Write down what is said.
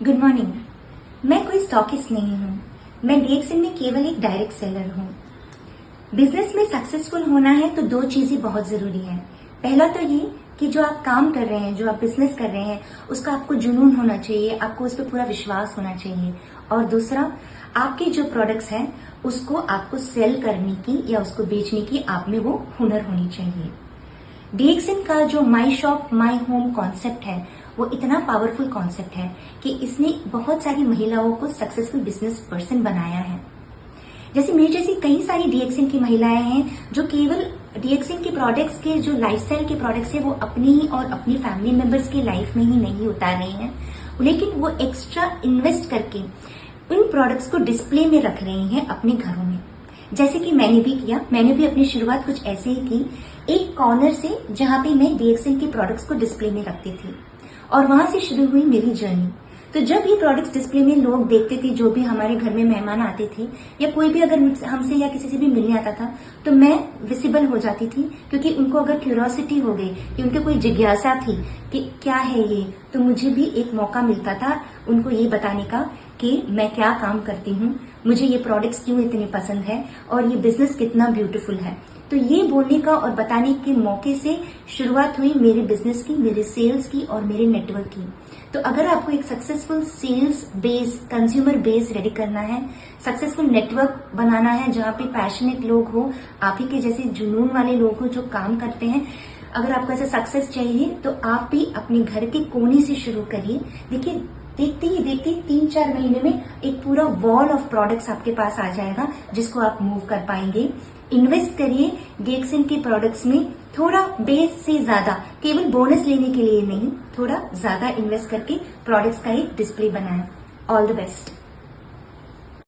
Good morning. मैं कोई stockist नहीं हूँ। मैं डीएक्सएन में केवल एक डायरेक्ट सेलर हूँ। बिजनेस में सक्सेसफुल होना है तो दो चीजें बहुत जरूरी है। पहला तो ये कि जो आप काम कर रहे हैं, जो आप बिजनेस कर रहे हैं, उसका आपको जुनून होना चाहिए, आपको उस पर पूरा विश्वास होना चाहिए। और दूसरा, आपके जो प्रोडक्ट्स हैं उसको आपको सेल करने की या उसको बेचने की आप में वो हुनर होनी चाहिए। डीएक्सएन का जो my shop my home concept है वो इतना पावरफुल कॉन्सेप्ट है कि इसने बहुत सारी महिलाओं को सक्सेसफुल बिजनेस पर्सन बनाया है। जैसे मेरी जैसी कई सारी डीएक्सएन की महिलाएं हैं जो केवल डीएक्सएन के प्रोडक्ट्स के जो लाइफस्टाइल के प्रोडक्ट्स है वो अपनी और अपनी फैमिली मेंबर्स की लाइफ में ही नहीं उतार रही हैं, लेकिन वो एक्स्ट्रा इन्वेस्ट करके उन प्रोडक्ट्स को डिस्प्ले में रख रही हैं अपने घरों में। जैसे कि मैंने भी किया। मैंने भी अपनी शुरुआत कुछ ऐसे ही की, एक कॉर्नर से जहां पे मैं डीएक्सएन के प्रोडक्ट्स को डिस्प्ले में रखती थी और वहां से शुरू हुई मेरी जर्नी। तो जब ये प्रोडक्ट्स डिस्प्ले में लोग देखते थे, जो भी हमारे घर में मेहमान आते थे या कोई भी अगर हमसे या किसी से भी मिलने आता था तो मैं विजिबल हो जाती थी, क्योंकि उनको अगर क्यूरियोसिटी हो गई कि उनके कोई जिज्ञासा थी कि क्या है ये, तो मुझे भी एक मौका मिलता था उनको ये बताने का कि मैं क्या काम करती हूँ, मुझे ये प्रोडक्ट्स क्यों इतने पसंद है और ये बिजनेस कितना ब्यूटीफुल है। तो ये बोलने का और बताने के मौके से शुरुआत हुई मेरे बिजनेस की, मेरे सेल्स की और मेरे नेटवर्क की। तो अगर आपको एक successful sales base, consumer base ready करना है, सक्सेसफुल नेटवर्क बनाना है जहाँ पे पैशनेट लोग हो, आप ही के जैसे जुनून वाले लोग हो जो काम करते हैं, अगर आपको ऐसा सक्सेस चाहिए तो आप भी अपने घर के कोने से शुरू करिए। देखिए, देखते ही देखते 3-4 महीने में एक पूरा वॉल ऑफ प्रोडक्ट्स आपके पास आ जाएगा जिसको आप मूव कर पाएंगे। इन्वेस्ट करिए डीएक्सएन के प्रोडक्ट्स में, थोड़ा बेस से ज्यादा, केवल बोनस लेने के लिए नहीं, थोड़ा ज्यादा इन्वेस्ट करके प्रोडक्ट्स का एक डिस्प्ले बनाएं। All the best.